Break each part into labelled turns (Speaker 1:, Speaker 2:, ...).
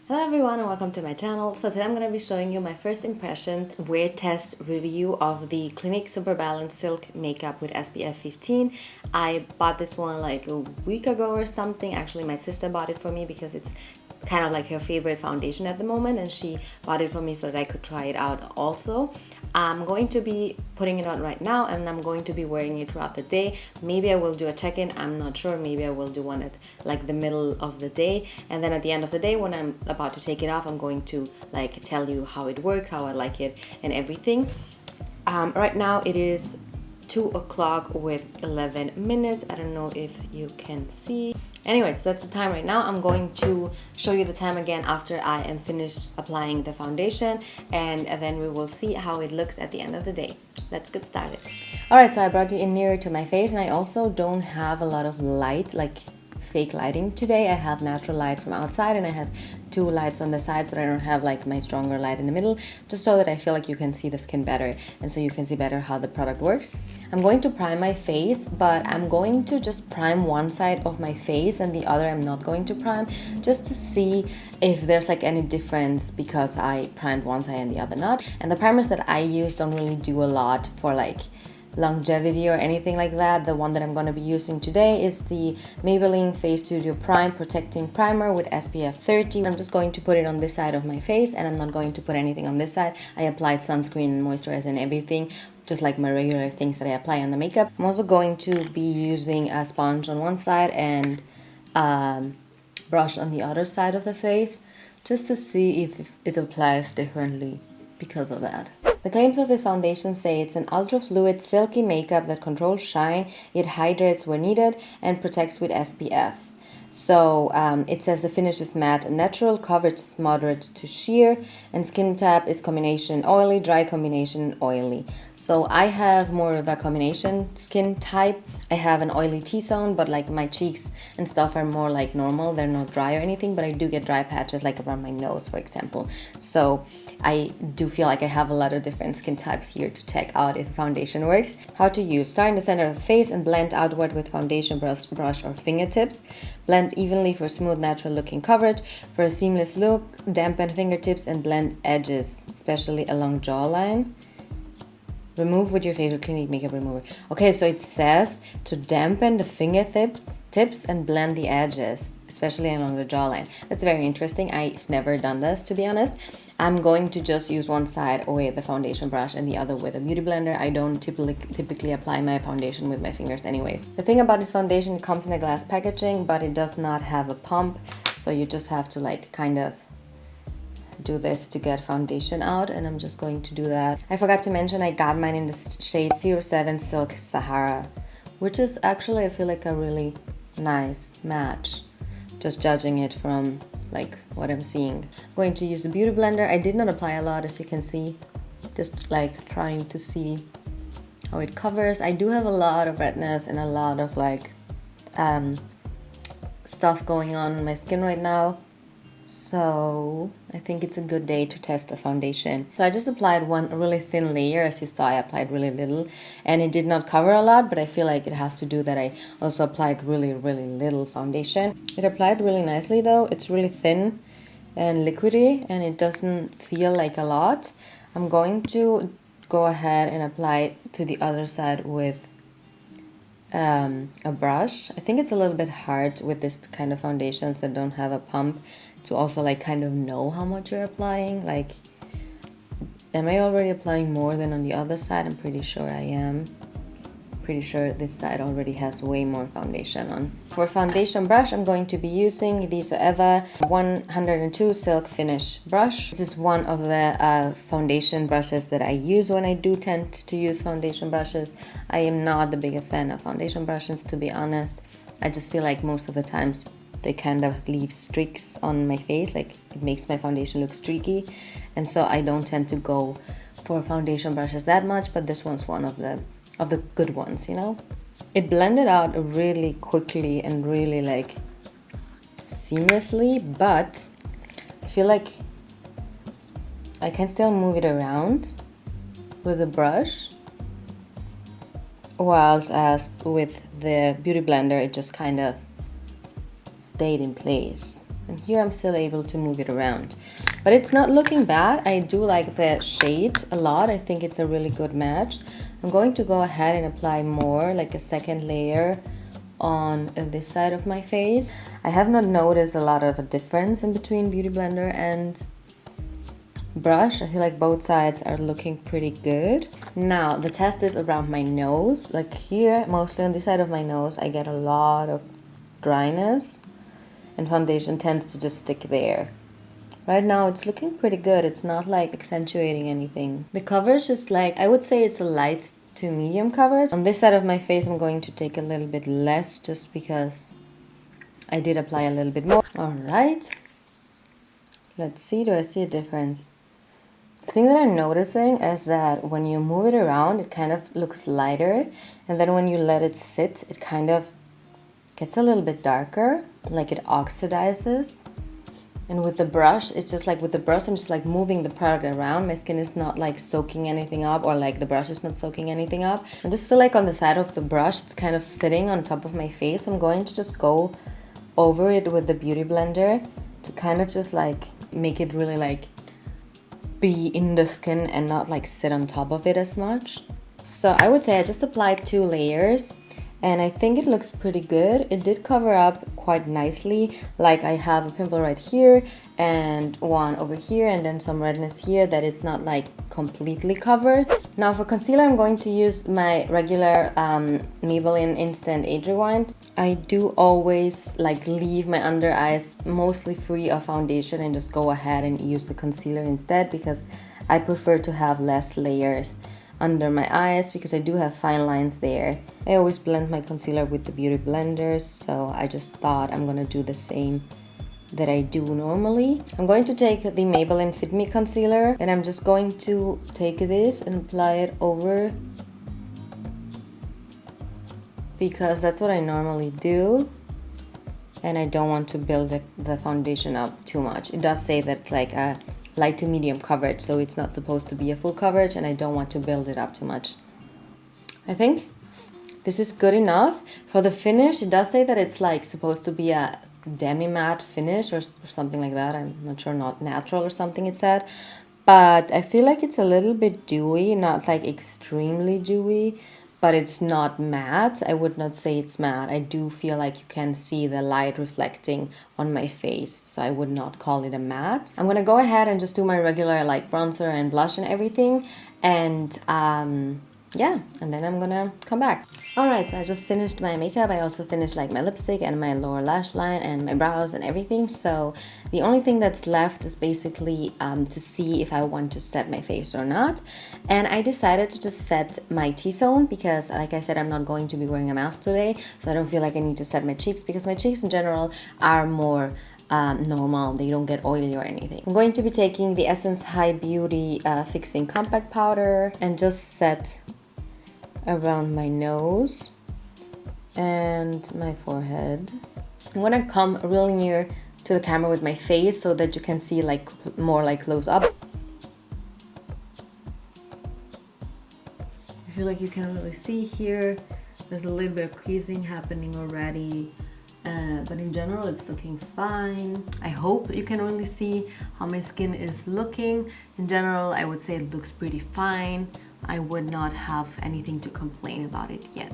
Speaker 1: Hello everyone and welcome to my channel. So today I'm going to be showing you my first impression wear test review of the Clinique Super Balance Silk Makeup with SPF 15. I bought this one like a week ago or something. Actually my sister bought it for me because it's kind of like her favorite foundation at the moment, and she bought it for me so that I could try it out also. I'm going to be putting it on right now and I'm going to be wearing it throughout the day. Maybe I will do a check-in, I'm not sure. Maybe I will do one at like the middle of the day, and then at the end of the day when I'm about to take it off, I'm going to like tell you how it worked, how I like it and everything. Right now it is 2 o'clock with 11 minutes. I don't know if you can see. Anyways, that's the time right now. I'm going to show you the time again after I am finished applying the foundation, and then we will see how it looks at the end of the day. Let's get started. Alright, so I brought you in nearer to my face, and I also don't have a lot of light, like fake lighting today. I have natural light from outside and I have two lights on the sides, but I don't have like my stronger light in the middle, just so that I feel like you can see the skin better and so you can see better how the product works. I'm going to prime my face, but I'm going to just prime one side of my face and the other I'm not going to prime, just to see if there's like any difference because I primed one side and the other not. And the primers that I use don't really do a lot for like longevity or anything like that. The one that I'm going to be using today is the Maybelline Face Studio Prime Protecting Primer with SPF 30. I'm just going to put it on this side of my face and I'm not going to put anything on this side. I applied sunscreen and moisturizer and everything, just like my regular things that I apply on the makeup. I'm also going to be using a sponge on one side and brush on the other side of the face, just to see if it applies differently because of that. The claims of this foundation say it's an ultra-fluid, silky makeup that controls shine, it hydrates where needed, and protects with SPF. So it says the finish is matte, natural, coverage is moderate to sheer, and skin type is combination oily, dry combination oily. So I have more of a combination skin type. I have an oily T-zone, but like my cheeks and stuff are more like normal. They're not dry or anything, but I do get dry patches like around my nose, for example. So I do feel like I have a lot of different skin types here to check out if the foundation works. How to use: start in the center of the face and blend outward with foundation brush or fingertips. Blend evenly for smooth, natural looking coverage. For a seamless look, dampen fingertips and blend edges, especially along jawline. Remove with your favorite Clinique makeup remover. Okay, so it says to dampen the fingertips and blend the edges, especially along the jawline. That's very interesting. I've never done this, to be honest. I'm going to just use one side with the foundation brush and the other with a beauty blender. I don't typically apply my foundation with my fingers anyways. The thing about this foundation, it comes in a glass packaging, but it does not have a pump. So you just have to like kind of do this to get foundation out, and I'm just going to do that. I forgot to mention I got mine in the shade 07 Silk Sahara, which is actually, I feel like, a really nice match, just judging it from like what I'm seeing. I'm going to use a beauty blender. I did not apply a lot, as you can see, just like trying to see how it covers. I do have a lot of redness and a lot of like stuff going on in my skin right now, so I think it's a good day to test the foundation. So I just applied one really thin layer. As you saw, I applied really little and it did not cover a lot, but I feel like it has to do that I also applied really little foundation. It applied really nicely though. It's really thin and liquidy and it doesn't feel like a lot. I'm going to go ahead and apply it to the other side with a brush. I think it's a little bit hard with this kind of foundations that don't have a pump to also like kind of know how much you're applying. Like, am I already applying more than on the other side? I'm pretty sure I am. Pretty sure this side already has way more foundation on. For foundation brush, I'm going to be using the Eva 102 Silk Finish brush. This is one of the foundation brushes that I use when I do tend to use foundation brushes. I am not the biggest fan of foundation brushes, to be honest. I just feel like most of the times they kind of leave streaks on my face, like it makes my foundation look streaky, and so I don't tend to go for foundation brushes that much, but this one's one of the good ones, you know. It blended out really quickly and really like seamlessly, but I feel like I can still move it around with the brush, whilst with the beauty blender it just kind of stayed in place. And here I'm still able to move it around. But it's not looking bad. I do like the shade a lot. I think it's a really good match. I'm going to go ahead and apply more, like a second layer on this side of my face. I have not noticed a lot of a difference in between Beauty Blender and brush. I feel like both sides are looking pretty good. Now the test is around my nose. Like here, mostly on this side of my nose, I get a lot of dryness, and foundation tends to just stick there. Right now it's looking pretty good. It's not like accentuating anything. The coverage is like, I would say it's a light to medium coverage. On this side of my face I'm going to take a little bit less just because I did apply a little bit more. Alright, let's see, do I see a difference? The thing that I'm noticing is that when you move it around it kind of looks lighter, and then when you let it sit it kind of gets a little bit darker, like it oxidizes. And with the brush, it's just like with the brush, I'm just like moving the product around. My skin is not like soaking anything up, or like the brush is not soaking anything up. I just feel like on the side of the brush, it's kind of sitting on top of my face. I'm going to just go over it with the Beauty Blender to kind of just like make it really like be in the skin and not like sit on top of it as much. So I would say I just applied 2 layers. And I think it looks pretty good. It did cover up quite nicely. Like I have a pimple right here and one over here and then some redness here that it's not like completely covered. Now for concealer, I'm going to use my regular Maybelline Instant Age Rewind. I do always like leave my under eyes mostly free of foundation and just go ahead and use the concealer instead, because I prefer to have less layers under my eyes because I do have fine lines there. I always blend my concealer with the Beauty Blender, so I just thought I'm gonna do the same that I do normally. I'm going to take the Maybelline Fit Me concealer and I'm just going to take this and apply it over, because that's what I normally do and I don't want to build the foundation up too much. It does say that it's like a light to medium coverage, so it's not supposed to be a full coverage and I don't want to build it up too much. I think this is good enough. For the finish, it does say that it's like supposed to be a demi-matte finish or something like that. I'm not sure, not natural or something it said. But I feel like it's a little bit dewy, not like extremely dewy, but it's not matte. I would not say it's matte. I do feel like you can see the light reflecting on my face, so I would not call it a matte. I'm gonna go ahead and just do my regular like bronzer and blush and everything, and yeah, and then I'm gonna come back. Alright, so I just finished my makeup. I also finished like my lipstick and my lower lash line and my brows and everything. So the only thing that's left is basically to see if I want to set my face or not. And I decided to just set my T-zone because, like I said, I'm not going to be wearing a mask today. So I don't feel like I need to set my cheeks because my cheeks in general are more normal. They don't get oily or anything. I'm going to be taking the Essence High Beauty Fixing Compact Powder and just set around my nose and my forehead. I'm gonna come really near to the camera with my face so that you can see like more like close up. I feel like you can really see here. There's a little bit of creasing happening already. But in general it's looking fine. I hope you can really see how my skin is looking. In general, I would say it looks pretty fine. I would not have anything to complain about it yet.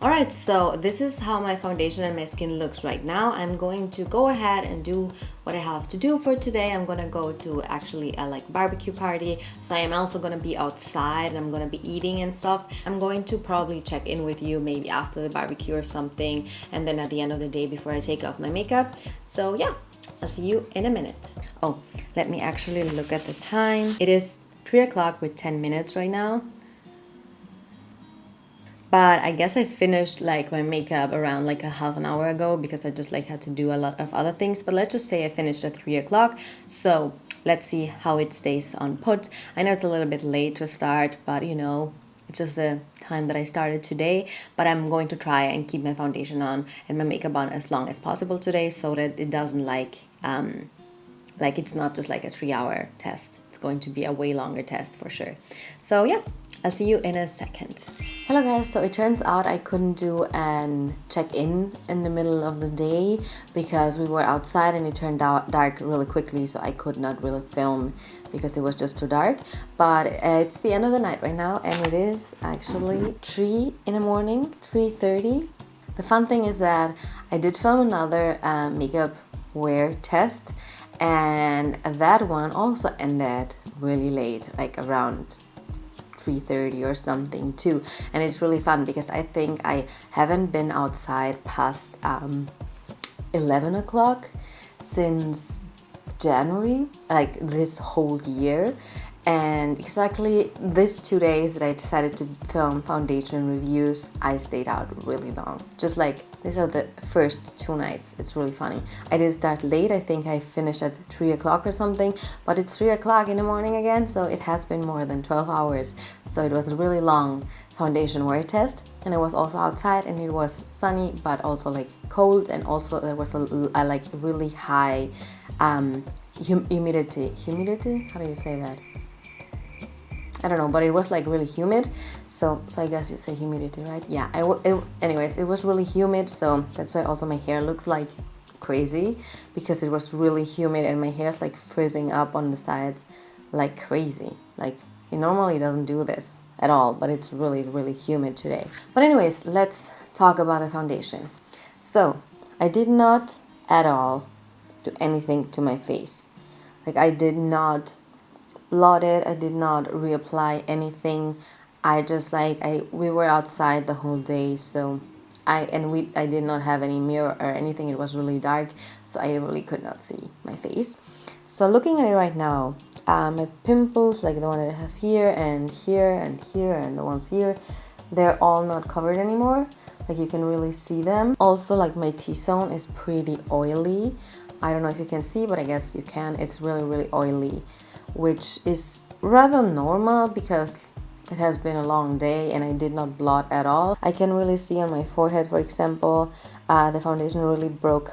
Speaker 1: Alright, so this is how my foundation and my skin looks right now. I'm going to go ahead and do what I have to do for today. I'm gonna go to actually a like barbecue party, so I am also gonna be outside and I'm gonna be eating and stuff. I'm going to probably check in with you maybe after the barbecue or something, and then at the end of the day before I take off my makeup. So yeah, I'll see you in a minute. Oh, let me actually look at the time. It is 3 o'clock with 10 minutes right now. But I guess I finished like my makeup around like a half an hour ago because I just like had to do a lot of other things. But let's just say I finished at 3 o'clock. So let's see how it stays on put. I know it's a little bit late to start, but you know, it's just the time that I started today. But I'm going to try and keep my foundation on and my makeup on as long as possible today, so that it doesn't like it's not just like a 3-hour test. It's going to be a way longer test for sure. So yeah, I'll see you in a second. Hello guys, so it turns out I couldn't do an check-in in the middle of the day because we were outside and it turned out dark really quickly, so I could not really film because it was just too dark. But it's the end of the night right now and it is actually 3 in the morning, 3:30. The fun thing is that I did film another makeup wear test, and that one also ended really late, like around 3:30 or something too. And it's really fun because I think I haven't been outside past 11 o'clock since January, like this whole year. And exactly these 2 days that I decided to film foundation reviews, I stayed out really long. Just like, these are the first 2 nights. It's really funny. I did start late. I think I finished at 3 o'clock or something, but it's 3 o'clock in the morning again, so it has been more than 12 hours. So it was a really long foundation wear test, and I was also outside and it was sunny, but also like cold, and also there was a like really high humidity. How do you say that? I don't know, but it was like really humid, so I guess you say humidity, right? Yeah. Anyways, it was really humid, so that's why also my hair looks like crazy, because it was really humid and my hair is like frizzing up on the sides like crazy. Like, it normally doesn't do this at all, but it's really, really humid today. But anyways, let's talk about the foundation. So I did not at all do anything to my face. Like, I did not blot it, I did not reapply anything. I just like, we were outside the whole day, so I did not have any mirror or anything. It was really dark, so I really could not see my face. So looking at it right now, my pimples, like the one that I have here and here and here and the ones here, they're all not covered anymore. Like, you can really see them. Also, like, my T-zone is pretty oily. I don't know if you can see, but I guess you can. It's really, really oily, which is rather normal because it has been a long day and I did not blot at all. I can really see on my forehead, for example, the foundation really broke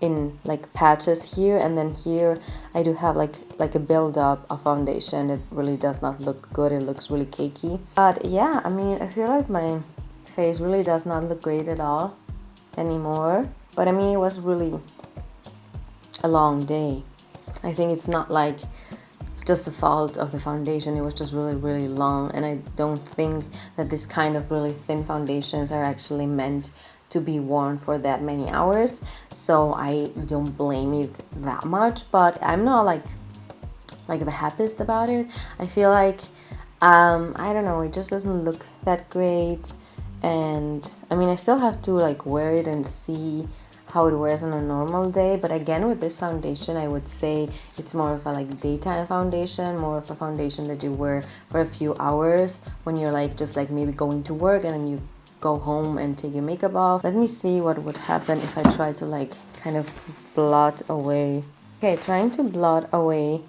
Speaker 1: in like patches here, and then here I do have like a build-up of foundation. It really does not look good. It looks really cakey. But yeah, I mean, I feel like my face really does not look great at all anymore. But I mean, it was really a long day. I think it's not like just the fault of the foundation. It was just really, really long, and I don't think that this kind of really thin foundations are actually meant to be worn for that many hours, so I don't blame it that much. But I'm not like the happiest about it. I feel like I don't know, it just doesn't look that great, and I mean, I still have to like wear it and see how it wears on a normal day. But again, with this foundation, I would say it's more of a like daytime foundation, more of a foundation that you wear for a few hours when you're like just like maybe going to work and then you go home and take your makeup off. Let me see what would happen if I try to like kind of blot away. Okay, trying to blot away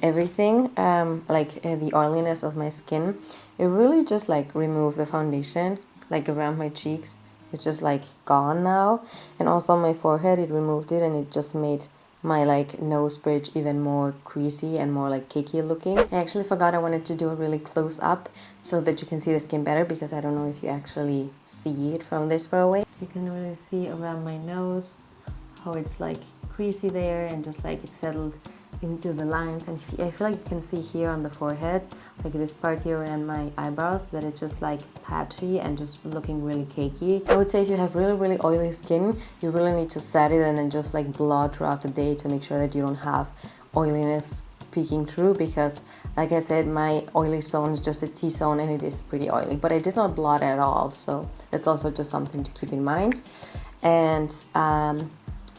Speaker 1: everything, the oiliness of my skin. It really just like removed the foundation, like around my cheeks. It's just like gone now, and also on my forehead it removed it, and it just made my like nose bridge even more creasy and more like cakey looking. I actually forgot I wanted to do a really close up so that you can see the skin better, because I don't know if you actually see it from this far away. You can really see around my nose how it's like creasy there, and just like it settled into the lines. And I feel like you can see here on the forehead, like this part here and my eyebrows, that it's just like patchy and just looking really cakey. I would say if you have really, really oily skin, you really need to set it and then just like blot throughout the day to make sure that you don't have oiliness peeking through, because like I said, my oily zone is just a T-zone and it is pretty oily. But I did not blot at all, so that's also just something to keep in mind. And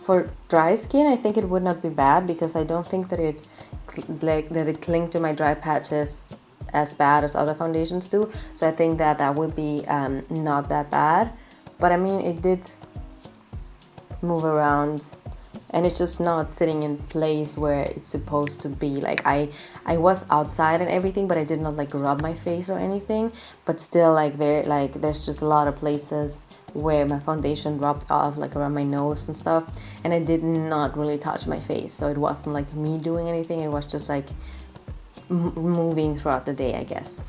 Speaker 1: for dry skin, I think it would not be bad, because I don't think that it cling to my dry patches as bad as other foundations do. So I think that that would be not that bad. But I mean, it did move around, and it's just not sitting in place where it's supposed to be. Like I was outside and everything, but I did not like rub my face or anything. But still, like there's just a lot of places where my foundation dropped off, like around my nose and stuff, and I did not really touch my face, so it wasn't like me doing anything. It was just like moving throughout the day, I guess.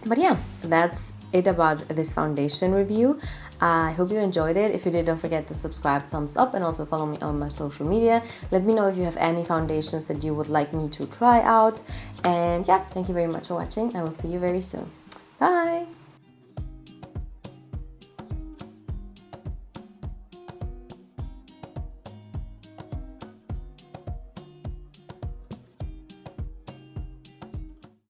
Speaker 1: But yeah, that's it about this foundation review. I hope you enjoyed it. If you did, don't forget to subscribe, thumbs up, and also follow me on my social media. Let me know if you have any foundations that you would like me to try out. And yeah, thank you very much for watching. I will see you very soon. Bye!